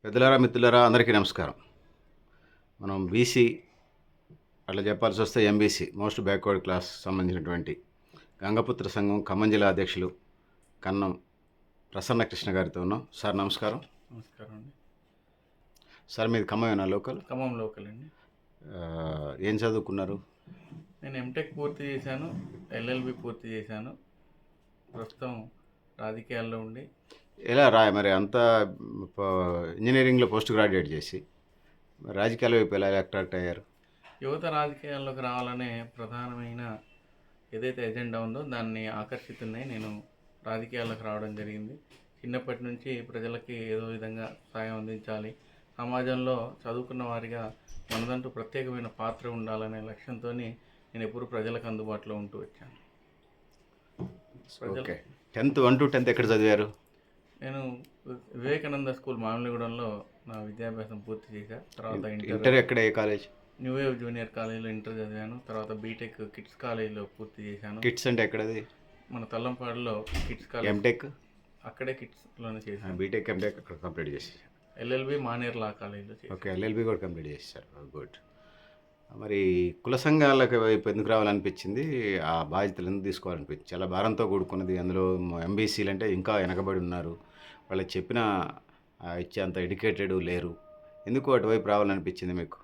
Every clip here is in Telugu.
పెద్దలారా మిత్రులారా అందరికీ నమస్కారం. మనం బీసీ అట్లా చెప్పాల్సి వస్తే ఎంబీసీ మోస్ట్ బ్యాక్వర్డ్ క్లాస్ సంబంధించినటువంటి గంగపుత్ర సంఘం ఖమ్మం జిల్లా అధ్యక్షులు కన్నం ప్రసన్న కృష్ణ గారితో ఉన్నాం. సార్ నమస్కారం. నమస్కారం అండి. సార్ మీది ఖమ్మమేనా? లోకల్? ఖమ్మం లోకల్ అండి. ఏం చదువుకున్నారు? నేను ఎంటెక్ పూర్తి చేశాను, ఎల్ఎల్బి పూర్తి చేశాను. ప్రస్తుతం రాజకీయాల్లో ఉండి ఎలా మరి అంతా ఇంజనీరింగ్లో పోస్ట్ గ్రాడ్యుయేట్ చేసి రాజకీయాల వైపు ఎలా అట్రాక్ట్ అయ్యారు? యువత రాజకీయాల్లోకి రావాలనే ప్రధానమైన ఏదైతే ఎజెండా ఉందో దాన్ని ఆకర్షితున్నాయి నేను రాజకీయాల్లోకి రావడం జరిగింది. చిన్నప్పటి నుంచి ప్రజలకి ఏదో విధంగా సాయం అందించాలి, సమాజంలో చదువుకున్న వారిగా మనదంటూ ప్రత్యేకమైన పాత్ర ఉండాలనే లక్ష్యంతో నేను ఎప్పుడు ప్రజలకు అందుబాటులో ఉంటూ వచ్చాను. ఓకే. 10th 1 to 10th ఎక్కడ చదివారు? నేను వివేకానంద స్కూల్ మామిలిగూడెంలో నా విద్యాభ్యాసం పూర్తి చేశాను. తర్వాత ఇంటర్ ఎక్కడ, ఏ కాలేజ్? న్యూ వేవ్ జూనియర్ కాలేజీలో ఇంటర్ చదివాను. తర్వాత బీటెక్ కిడ్స్ కాలేజీలో పూర్తి చేశాను. కిడ్స్ అంటే ఎక్కడది? మన తల్లంపాడులో కిడ్స్ కాలేజ్. ఎంటెక్ అక్కడే కిడ్స్లోనే చేశాను. బీటెక్ ఎంటెక్ అక్కడ కంప్లీట్ చేసేసారు. ఎల్ఎల్బి మానేర్ లా కాలేజీలో చేశాను. ఓకే, ఎల్ఎల్బి కూడా కంప్లీట్ చేశారు. గుడ్. మరి కుల సంఘాలకు వైపు ఎందుకు రావాలనిపించింది? ఆ బాధ్యతలు ఎందుకు తీసుకోవాలనిపించింది? చాలా భారంతో కూడుకున్నది. అందులో ఎంబీసీలు అంటే ఇంకా వెనకబడి ఉన్నారు, వాళ్ళకి చెప్పిన ఇచ్చేంత ఎడ్యుకేటెడ్ లేరు. ఎందుకు అటువైపు రావాలనిపించింది మీకు?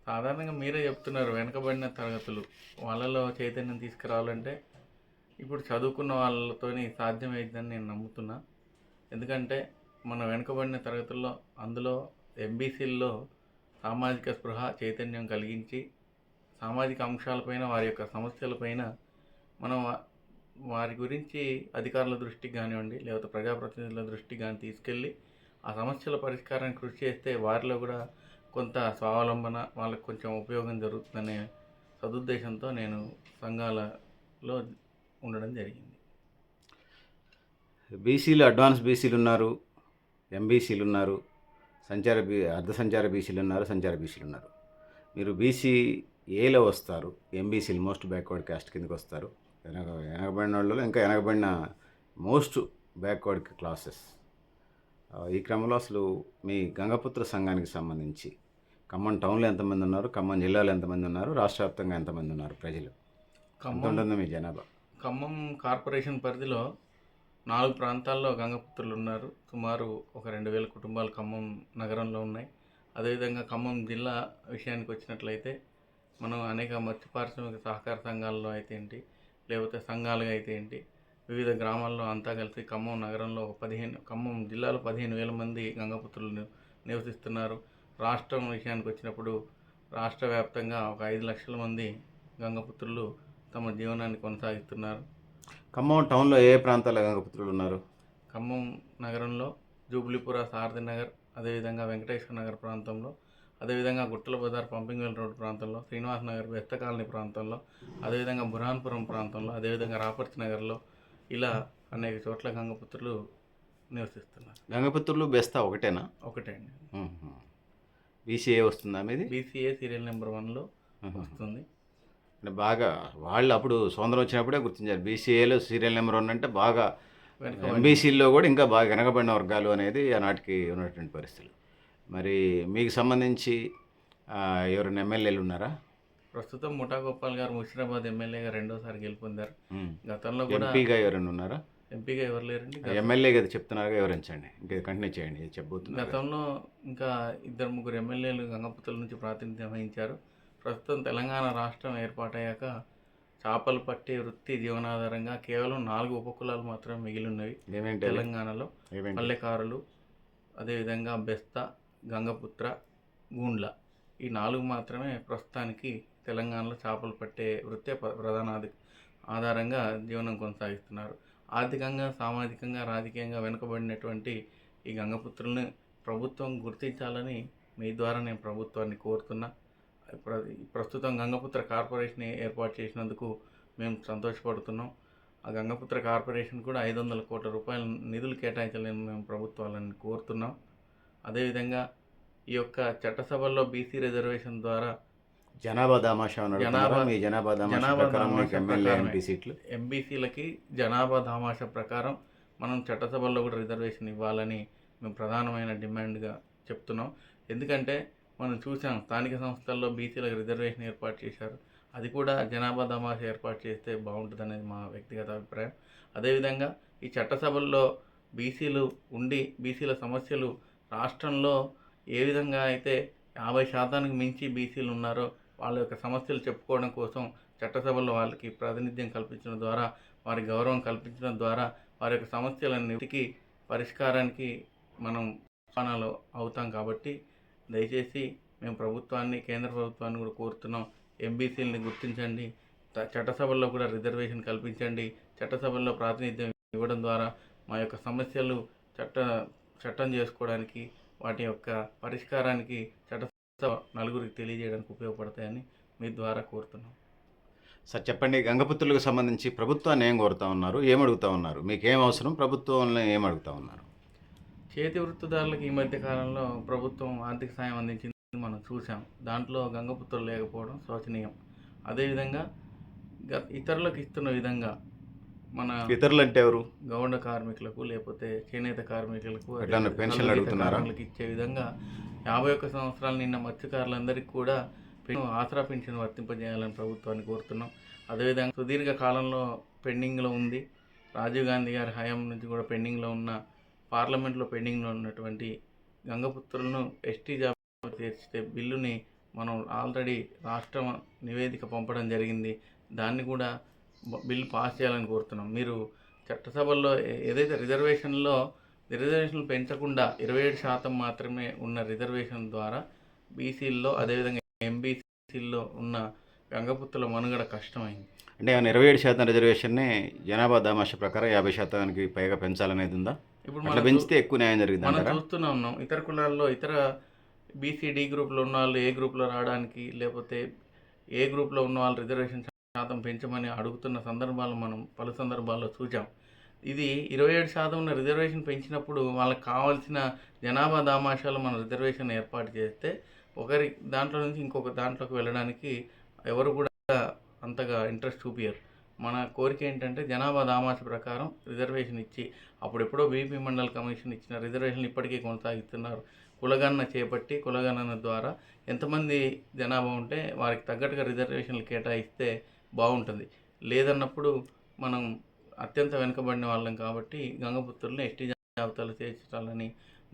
సాధారణంగా మీరే చెప్తున్నారు, వెనకబడిన తరగతులు వాళ్ళలో చైతన్యం తీసుకురావాలంటే ఇప్పుడు చదువుకున్న వాళ్ళతోని సాధ్యమైందని నేను నమ్ముతున్నా. ఎందుకంటే మన వెనుకబడిన తరగతుల్లో అందులో ఎంబీసీల్లో సామాజిక స్పృహ చైతన్యం కలిగించి సామాజిక అంశాలపైన, వారి యొక్క సమస్యలపైన మనం వారి గురించి అధికారుల దృష్టికి కానివ్వండి, లేకపోతే ప్రజాప్రతినిధుల దృష్టికి కానీ తీసుకెళ్ళి ఆ సమస్యల పరిష్కారానికి కృషి చేస్తే వారిలో కూడా కొంత స్వావలంబన, వాళ్ళకి కొంచెం ఉపయోగం జరుగుతుందనే సదుద్దేశంతో నేను సంఘాలలో ఉండడం జరిగింది. బీసీలు అడ్వాన్స్ బీసీలు ఉన్నారు, ఎంబీసీలు ఉన్నారు, అర్ధ సంచార బీసీలు ఉన్నారు, సంచార బీసీలు ఉన్నారు. మీరు బీసీ ఏలో వస్తారు, ఎంబీసీలు మోస్ట్ బ్యాక్వర్డ్ కాస్ట్ కిందకి వస్తారు. వెనకబడిన వాళ్ళలో ఇంకా వెనకబడిన మోస్ట్ బ్యాక్వర్డ్ క్లాసెస్. ఈ క్రమంలో అసలు మీ గంగపుత్ర సంఘానికి సంబంధించి ఖమ్మం టౌన్లో ఎంతమంది ఉన్నారు, ఖమ్మం జిల్లాలో ఎంతమంది ఉన్నారు, రాష్ట్ర వ్యాప్తంగా ఎంతమంది ఉన్నారు ప్రజలు? ఖమ్మం మీ జనాభా? ఖమ్మం కార్పొరేషన్ పరిధిలో 4 ప్రాంతాల్లో గంగపుత్రులు ఉన్నారు. సుమారు ఒక 2000 కుటుంబాలు ఖమ్మం నగరంలో ఉన్నాయి. అదేవిధంగా ఖమ్మం జిల్లా విషయానికి వచ్చినట్లయితే మనం అనేక మత్స్య పారిశ్రామిక సహకార సంఘాల్లో అయితే ఏంటి, లేకపోతే సంఘాలుగా అయితే ఏంటి, వివిధ గ్రామాల్లో అంతా కలిసి ఖమ్మం నగరంలో ఖమ్మం జిల్లాలో 15,000 మంది గంగపుత్రులు నివసిస్తున్నారు. రాష్ట్రం విషయానికి వచ్చినప్పుడు రాష్ట్ర వ్యాప్తంగా ఒక 5 లక్షల మంది గంగపుత్రులు తమ జీవనాన్ని కొనసాగిస్తున్నారు. ఖమ్మం టౌన్లో ఏ ప్రాంతాల్లో గంగపుత్రులు ఉన్నారు? ఖమ్మం నగరంలో జూబ్లీపుర, సారథి నగర్, అదేవిధంగా వెంకటేశ్వర నగర్ ప్రాంతంలో, అదేవిధంగా గుట్టల బజార్ పంపింగ్ వెల్ రోడ్ ప్రాంతంలో, శ్రీనివాస నగర్ బెస్త కాలనీ ప్రాంతంలో, అదేవిధంగా బురాన్పురం ప్రాంతంలో, అదేవిధంగా రాపర్తి నగర్లో, ఇలా అనేక చోట్ల గంగపుత్రులు నివసిస్తున్నారు. గంగపుత్రులు బెస్తా ఒకటేనా? ఒకటే అండి. బీసీఏ వస్తుందా మీది? బీసీఏ సీరియల్ నెంబర్ 1లో వస్తుంది. అంటే బాగా వాళ్ళు అప్పుడు స్వతంత్రం వచ్చినప్పుడే గుర్తించారు బీసీఏలో సీరియల్ నెంబర్ 1 అంటే బాగా. ఎంబీసీల్లో కూడా ఇంకా బాగా వెనకబడిన వర్గాలు అనేది ఆనాటికి ఉన్నటువంటి పరిస్థితులు. మరి మీకు సంబంధించి ఎవరైనా ఎమ్మెల్యేలు ఉన్నారా? ప్రస్తుతం ముఠా గోపాల్ గారు ముషిరాబాద్ ఎమ్మెల్యేగా 2వ సారి గెలుపొందారు. గతంలో కూడా ఎంపీగా ఎవరైనా ఉన్నారా? ఎంపీగా ఎవరు లేరండి. ఎమ్మెల్యే కదా చెప్తున్నారుగా, వివరించండి. ఇంకా కంటిన్యూ చేయండి, చెప్పబోతున్నారు. గతంలో ఇంకా 2-3 ఎమ్మెల్యేలు గంగపుత్రుల నుంచి ప్రాతినిధ్యం వహించారు. ప్రస్తుతం తెలంగాణ రాష్ట్రం ఏర్పాటయ్యాక చేపలు పట్టే వృత్తి జీవనాధారంగా కేవలం 4 ఉపకులాలు మాత్రమే మిగిలి ఉన్నవి తెలంగాణలో. పల్లెకారులు, అదేవిధంగా బెస్త, గంగపుత్ర, గూండ్ల, ఈ 4 మాత్రమే ప్రస్తుతానికి తెలంగాణలో చేపలు పట్టే వృత్తే ప్రధాన ఆధారంగా జీవనం కొనసాగిస్తున్నారు. ఆర్థికంగా, సామాజికంగా, రాజకీయంగా వెనుకబడినటువంటి ఈ గంగపుత్రుల్ని ప్రభుత్వం గుర్తించాలని మీ ద్వారా నేను ప్రభుత్వాన్ని కోరుతున్నా. ప్రస్తుతం గంగపుత్ర కార్పొరేషన్ ఏర్పాటు చేసినందుకు మేము సంతోషపడుతున్నాం. ఆ గంగపుత్ర కార్పొరేషన్ కూడా 500 కోట్ల రూపాయల నిధులు కేటాయించాలని మేము ప్రభుత్వాలను కోరుతున్నాం. అదేవిధంగా ఈ యొక్క చట్టసభల్లో బీసీ రిజర్వేషన్ ద్వారా ఎంబీసీలకి జనాభా దామాషా ప్రకారం మనం చట్టసభల్లో కూడా రిజర్వేషన్ ఇవ్వాలని మేము ప్రధానమైన డిమాండ్గా చెప్తున్నాం. ఎందుకంటే మనం చూసాం స్థానిక సంస్థల్లో బీసీలకు రిజర్వేషన్ ఏర్పాటు చేశారు. అది కూడా జనాభా దామాషా ఏర్పాటు చేస్తే బాగుంటుందనేది మా వ్యక్తిగత అభిప్రాయం. అదేవిధంగా ఈ చట్టసభల్లో బీసీలు ఉండి బీసీల సమస్యలు రాష్ట్రంలో ఏ విధంగా అయితే 50% మించి బీసీలు ఉన్నారో వాళ్ళ యొక్క సమస్యలు చెప్పుకోవడం కోసం చట్టసభల్లో వాళ్ళకి ప్రాతినిధ్యం కల్పించడం ద్వారా, వారి గౌరవం కల్పించడం ద్వారా వారి యొక్క సమస్యలన్నిటికీ పరిష్కారానికి మనం సమానాలు అవుతాం. కాబట్టి దయచేసి మేము ప్రభుత్వాన్ని, కేంద్ర ప్రభుత్వాన్ని కూడా కోరుతున్నాం. ఎంబీసీలని గుర్తించండి, చట్టసభల్లో కూడా రిజర్వేషన్ కల్పించండి. చట్టసభల్లో ప్రాతినిధ్యం ఇవ్వడం ద్వారా మా యొక్క సమస్యలు చట్టం చేసుకోవడానికి, వాటి యొక్క పరిష్కారానికి చట్టసభ నలుగురికి తెలియజేయడానికి ఉపయోగపడతాయని మీ ద్వారా కోరుతున్నాం. సార్ చెప్పండి, గంగపుత్రులకు సంబంధించి ప్రభుత్వాన్ని ఏం కోరుతా ఉన్నారు, ఏం అడుగుతా ఉన్నారు, మీకేం అవసరం, ప్రభుత్వంలో ఏం అడుగుతా ఉన్నారు? చేతి వృత్తిదారులకు ఈ మధ్య కాలంలో ప్రభుత్వం ఆర్థిక సాయం అందించింది మనం చూసాం. దాంట్లో గంగపుత్రులు లేకపోవడం శోచనీయం. అదేవిధంగా ఇతరులకు ఇస్తున్న విధంగా మన ఇతరులు అంటే ఎవరు? గౌండ కార్మికులకు, లేకపోతే చేనేత కార్మికులకు, ఎట్లా పెన్షన్లు అడుగుతున్నారా? కార్మికులకు ఇచ్చే విధంగా 51 సంవత్సరాలు నిన్న మత్స్యకారులందరికీ కూడా ఆసరా పెన్షన్ వర్తింపజేయాలని ప్రభుత్వాన్ని కోరుతున్నాం. అదేవిధంగా సుదీర్ఘ కాలంలో పెండింగ్లో ఉంది, రాజీవ్ గాంధీ గారి హయాం నుంచి కూడా పెండింగ్లో ఉన్న, పార్లమెంట్లో పెండింగ్లో ఉన్నటువంటి గంగపుత్రులను ఎస్టీ జాబితా చేర్చే బిల్లుని మనం ఆల్రెడీ రాష్ట్రం నివేదిక పంపడం జరిగింది. దాన్ని కూడా బిల్లు పాస్ చేయాలని కోరుతున్నాం. మీరు చట్టసభల్లో ఏదైతే రిజర్వేషన్లు పెంచకుండా 27% మాత్రమే ఉన్న రిజర్వేషన్ ద్వారా బీసీల్లో, అదేవిధంగా ఎంబీసీల్లో ఉన్న గంగపుత్రుల మనుగడ కష్టమైంది. అంటే ఏమైనా 27% రిజర్వేషన్ని జనాభా దామాషా ప్రకారం 50%కి పైగా పెంచాలనేది ఉందా? ఇప్పుడు అట్లా పెంచితే ఎక్కువ న్యాయం జరిగింది మనం అంటారా? చూస్తూనే ఉన్నాం. ఇతర కులాల్లో ఇతర బీసీ గ్రూప్లో ఉన్న వాళ్ళు ఏ గ్రూప్లో రావడానికి, లేకపోతే ఏ గ్రూప్లో ఉన్న వాళ్ళు రిజర్వేషన్ శాతం పెంచమని అడుగుతున్న సందర్భాలు మనం పలు సందర్భాల్లో చూసాం. ఇది 27% ఉన్న రిజర్వేషన్ పెంచినప్పుడు వాళ్ళకి కావాల్సిన జనాభా దామాషాలు మన రిజర్వేషన్ ఏర్పాటు చేస్తే ఒకరి దాంట్లో నుంచి ఇంకొక దాంట్లోకి వెళ్ళడానికి ఎవరు కూడా అంతగా ఇంట్రెస్ట్ చూపించరు. మన కోరిక ఏంటంటే జనాభా దామాష ప్రకారం రిజర్వేషన్ ఇచ్చి, అప్పుడెప్పుడో బీపీ మండల్ కమిషన్ ఇచ్చిన రిజర్వేషన్లు ఇప్పటికీ కొనసాగిస్తున్నారు. కులగణన చేపట్టి కులగణన ద్వారా ఎంతమంది జనాభా ఉంటే వారికి తగ్గట్టుగా రిజర్వేషన్లు కేటాయిస్తే బాగుంటుంది. లేదన్నప్పుడు మనం అత్యంత వెనుకబడిన వాళ్ళం కాబట్టి గంగపుత్రులను ఎస్టీ జాబితాలో చేర్చాలని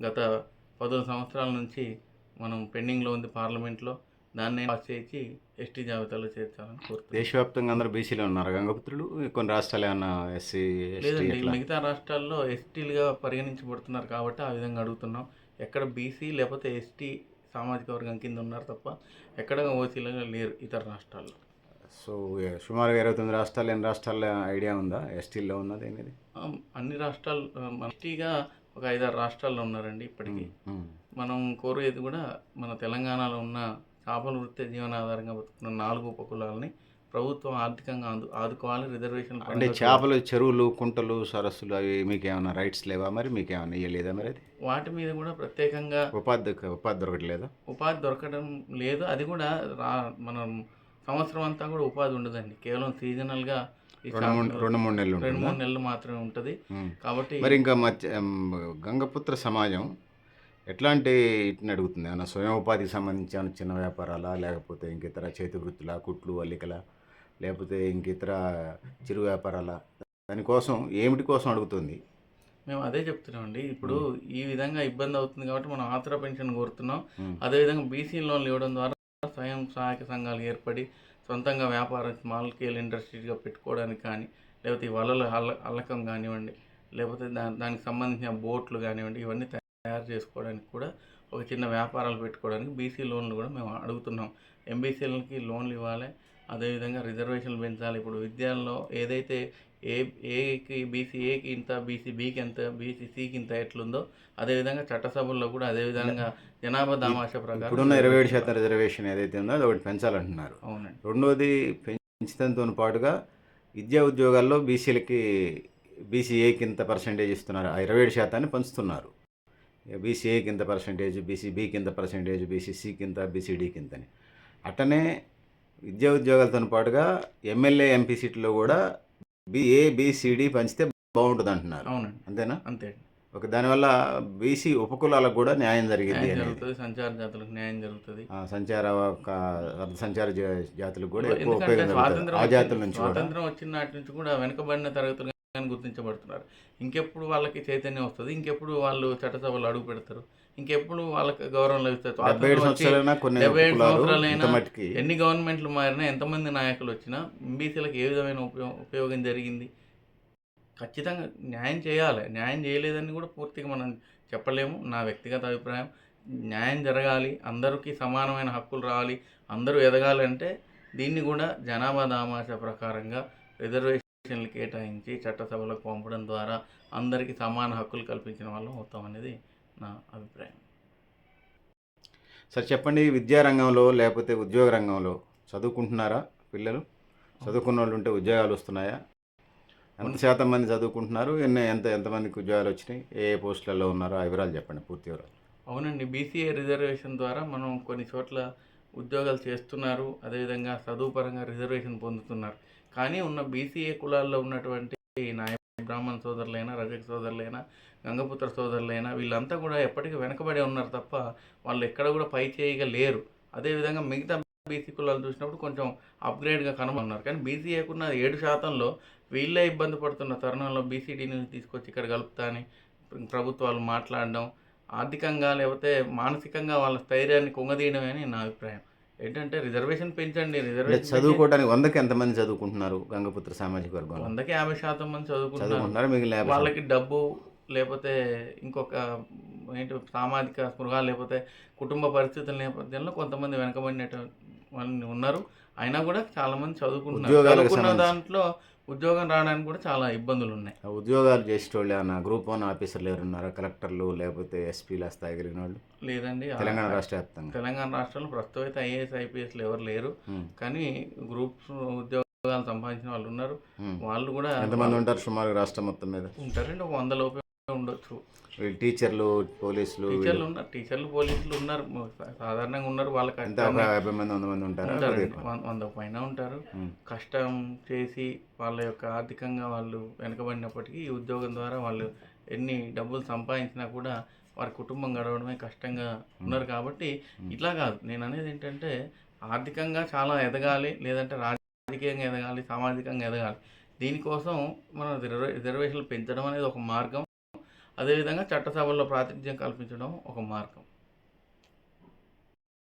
గత 10 సంవత్సరాల నుంచి మనం పెండింగ్లో ఉంది పార్లమెంట్లో. దాన్ని పాస్ చేసి ఎస్టీ జాబితాలో చేర్చాలని కోరుతున్నాం. దేశవ్యాప్తంగా అందరూ బీసీలో ఉన్నారు గంగపుత్రులు, కొన్ని రాష్ట్రాలు ఏమన్నా ఎస్సీ లేదండి, మిగతా రాష్ట్రాల్లో ఎస్టీలుగా పరిగణించబడుతున్నారు కాబట్టి ఆ విధంగా అడుగుతున్నాం. ఎక్కడ బీసీ లేకపోతే ఎస్టీ సామాజిక వర్గం కింద ఉన్నారు తప్ప ఎక్కడ ఓసీలుగా లేరు ఇతర రాష్ట్రాల్లో. సో సుమారుగా 29 రాష్ట్రాలు, ఎన్ని రాష్ట్రాల ఐడియా ఉందా ఎస్టీల్లో ఉన్నది అనేది? అన్ని రాష్ట్రాలు ఎస్టీగా ఒక 5-6 రాష్ట్రాల్లో ఉన్నారండి ఇప్పటికీ. మనం కోరేది కూడా మన తెలంగాణలో ఉన్న చేపల వృత్తి జీవనాధారంగా బతుకున్న 4 ఉపకులాలని ప్రభుత్వం ఆర్థికంగా ఆదుకోవాలి. రిజర్వేషన్ అంటే చేపలు, చెరువులు, కుంటలు, సరస్సులు అవి మీకేమైనా రైట్స్ లేవా? మరి మీకేమైనా ఇవ్వలేదా? మరి అది వాటి మీద కూడా ప్రత్యేకంగా ఉపాధి దొరకట్లేదా? ఉపాధి దొరకడం లేదు. అది కూడా మనం సంవత్సరం అంతా కూడా ఉపాధి ఉండదండి. కేవలం సీజనల్గా 2-3 నెలలు 2-3 నెలలు మాత్రమే ఉంటుంది. కాబట్టి మరి ఇంకా గంగపుత్ర సమాజం ఎట్లాంటి ఇట్ని అడుగుతుంది? ఏమన్నా స్వయం ఉపాధికి సంబంధించి ఏమైనా చిన్న వ్యాపారాలా, లేకపోతే ఇంక ఇతర చేతి వృత్తుల, కుట్లు, అల్లికల, లేకపోతే ఇంక ఇతర చిరు వ్యాపారాల, దానికోసం ఏమిటి కోసం అడుగుతుంది? మేము అదే చెప్తున్నామండి. ఇప్పుడు ఈ విధంగా ఇబ్బంది అవుతుంది కాబట్టి మనం ఆసరా పెన్షన్ కోరుతున్నాం. అదేవిధంగా బీసీ లోన్లు ఇవ్వడం ద్వారా స్వయం సహాయక సంఘాలు ఏర్పడి సొంతంగా వ్యాపారం స్మాల్ స్కేల్ ఇండస్ట్రీస్గా పెట్టుకోవడానికి కానీ, లేకపోతే ఈ వలల అల్లకం కానివ్వండి, లేకపోతే దానికి సంబంధించిన బోట్లు కానివ్వండి, ఇవన్నీ తయారు చేసుకోవడానికి కూడా ఒక చిన్న వ్యాపారాలు పెట్టుకోవడానికి బీసీ లోన్లు కూడా మేము అడుగుతున్నాం. ఎంబీసీలకి లోన్లు ఇవ్వాలి, అదేవిధంగా రిజర్వేషన్లు పెంచాలి. ఇప్పుడు విద్యాల్లో ఏదైతే ఏకి బీసీ ఏకి ఇంత, బీసీ బీకి ఎంత, బీసీ సికి ఇంత ఎట్లుందో అదేవిధంగా చట్టసభల్లో కూడా అదేవిధంగా జనాభా దామాషా ప్రకారం ఇప్పుడున్న 27% రిజర్వేషన్ ఏదైతే ఉందో అది ఒకటి పెంచాలంటున్నారు. అవునండి. రెండోది పెంచడంతో పాటుగా విద్యా ఉద్యోగాల్లో బీసీఏకి ఇంత పర్సెంటేజ్ ఇస్తున్నారు, ఆ 27% పంచుతున్నారు. బీసీఏకి ఇంత పర్సెంటేజ్, బీసీబీకి ఇంత పర్సెంటేజ్, బీసీసీకి ఇంత, బీసీడీకి ఇంతని. అట్టనే విద్యా ఉద్యోగాలతో పాటుగా ఎమ్మెల్యే ఎంపీ సీట్లో కూడా ఏబిసిడి పంచితే బాగుంటుంది అంటున్నారు. అవునండి. అంతేనా? అంతే. ఓకే. దానివల్ల బీసీ ఉపకులాలకు కూడా న్యాయం జరిగింది న్యాయం అనేది. జరుగుతుంది, సంచార జాతులకు న్యాయం జరుగుతుంది. సంచార అర్ధ సంచార జాతులకు కూడా ఎక్కువ ఎందుకంటే ఉపయోగం జరుగుతుంది. స్వాతంత్రం ఆ జాతుల నుంచి కూడా. స్వాతంత్రం వచ్చిన నాటి నుంచి కూడా వెనుకబడిన తరగతులు కానీ గుర్తించబడుతున్నారు. ఇంకెప్పుడు వాళ్ళకి చైతన్యం వస్తుంది, ఇంకెప్పుడు వాళ్ళు చట్టసభలో అడుగు పెడతారు, ఇంకెప్పుడు వాళ్ళకి గౌరవం లభిస్తుంది. 77 స్వాతంత్రం వచ్చి సంవత్సరాలైనా కొన్ని 77 ఉపకులాలు సంవత్సరాలైనా ఇంత మట్టికి ఎన్ని గవర్నమెంట్లు మారినా ఎంతమంది నాయకులు వచ్చినా ఎంబీసీలకు ఏ విధమైన ఉపయోగం జరిగింది? ఖచ్చితంగా న్యాయం చేయాలి. న్యాయం చేయలేదని కూడా పూర్తిగా మనం చెప్పలేము. నా వ్యక్తిగత అభిప్రాయం. న్యాయం జరగాలి, అందరికీ సమానమైన హక్కులు రావాలి, అందరూ ఎదగాలి అంటే దీన్ని కూడా జనాభా దామాషా ప్రకారంగా రిజర్వేషన్లు కేటాయించి చట్టసభలకు పంపడం ద్వారా అందరికీ సమాన హక్కులు కల్పించిన వాళ్ళం అవుతాం అనేది నా అభిప్రాయం. సరే చెప్పండి, విద్యారంగంలో లేకపోతే ఉద్యోగ రంగంలో చదువుకుంటున్నారా పిల్లలు? చదువుకున్న వాళ్ళు ఉంటే ఉద్యోగాలు వస్తున్నాయా? ఎంత శాతం మంది చదువుకుంటున్నారు? ఎంతమందికి ఉద్యోగాలు వచ్చినాయి? ఏ ఏ పోస్టులలో ఉన్నారో ఆ వివరాలు చెప్పండి, పూర్తి వివరాలు. అవునండి. బీసీఏ రిజర్వేషన్ ద్వారా మనం కొన్ని చోట్ల ఉద్యోగాలు చేస్తున్నారు. అదేవిధంగా చదువు పరంగా రిజర్వేషన్ పొందుతున్నారు. కానీ ఉన్న బీసీఏ కులాల్లో ఉన్నటువంటి నాయ బ్రాహ్మణ సోదరులైనా, రజక సోదరులైనా, గంగపుత్ర సోదరులైనా వీళ్ళంతా కూడా ఎప్పటికీ వెనకబడే ఉన్నారు తప్ప వాళ్ళు ఎక్కడ కూడా పై చేయిగా లేరు. అదేవిధంగా మిగతా బీసీ కులాలు చూసినప్పుడు కొంచెం అప్గ్రేడ్గా కనుగొన్నారు. కానీ బీసీఏకున్న 7%లో వీళ్ళే ఇబ్బంది పడుతున్న తరుణంలో బీసీడీని తీసుకొచ్చి ఇక్కడ కలుపుతా అని ప్రభుత్వాలు మాట్లాడడం, ఆర్థికంగా లేకపోతే మానసికంగా వాళ్ళ స్థైర్యాన్ని కుంగదీయడమే అని నా అభిప్రాయం. ఏంటంటే రిజర్వేషన్ పెంచండి, అంటే రిజర్వేషన్ పెంచి చదువుకోవడానికి 100కి ఎంతమంది చదువుకుంటున్నారు గంగపుత్ర సామాజిక వర్గంలో? 100కి 50% మంది చదువుకుంటున్నారు. చదువుకుంటున్నారు, మిగిలిన 50%. వాళ్ళకి డబ్బు లేకపోతే ఇంకొక ఏంటి సామాజిక స్పృహ లేకపోతే కుటుంబ పరిస్థితుల నేపథ్యంలో కొంతమంది వెనకబడినటువంటి వాళ్ళు ఉన్నారు. అయినా కూడా చాలామంది చదువుకుంటున్నారు. ఉద్యోగాలకు చదువుకున్న సంబంధించి దాంట్లో ఉద్యోగం రావడానికి కూడా చాలా ఇబ్బందులు ఉన్నాయి. ఆ ఉద్యోగాలు చేసేటోళ్ళు ఏమన్నా గ్రూప్ 1 ఆఫీసర్లు ఎవరున్నారా? కలెక్టర్లు లేకపోతే ఎస్పీల స్థాయి కలిగిన వాళ్ళు లేదండి. తెలంగాణ రాష్ట్ర వ్యాప్తంగా? తెలంగాణ రాష్ట్రంలో ప్రస్తుతం అయితే ఐఏఎస్ ఐపీఎస్లు ఎవరు లేరు. ఉమ్, కానీ గ్రూప్స్ ఉద్యోగాలు సంపాదించిన వాళ్ళు ఉన్నారు. ఉమ్. వాళ్ళు కూడా ఎంతమంది ఉంటారు సుమారు రాష్ట్రం మొత్తం మీద? ఉంటారండి. ఒక 100 లోపే ఉండొచ్చు. వీళ్ళు టీచర్లు, పోలీసులు టీచర్లు ఉన్నారు, టీచర్లు పోలీసులు ఉన్నారు, సాధారణంగా ఉన్నారు. వాళ్ళకి ఎంత ఒక 50 మంది 100 మంది ఉంటారా? ఉంటారండి. కొద్దిగా. 100 పైన ఉంటారు. ఉమ్, కష్టం చేసి వాళ్ళ యొక్క ఆర్థికంగా వాళ్ళు వెనకబడినప్పటికీ ఈ ఉద్యోగం ద్వారా వాళ్ళు ఎన్ని డబ్బులు సంపాదించినా కూడా వారి కుటుంబం గడవడమే కష్టంగా ఉన్నారు. కాబట్టి ఇట్లా కాదు, నేను అనేది ఏంటంటే ఆర్థికంగా చాలా ఎదగాలి, లేదంటే రాజకీయంగా ఎదగాలి, సామాజికంగా ఎదగాలి. దీనికోసం మనం రిజర్వేషన్లు పెంచడం అనేది ఒక మార్గం. అదేవిధంగా చట్టసభల్లో ప్రాతినిధ్యం కల్పించడం ఒక మార్గం.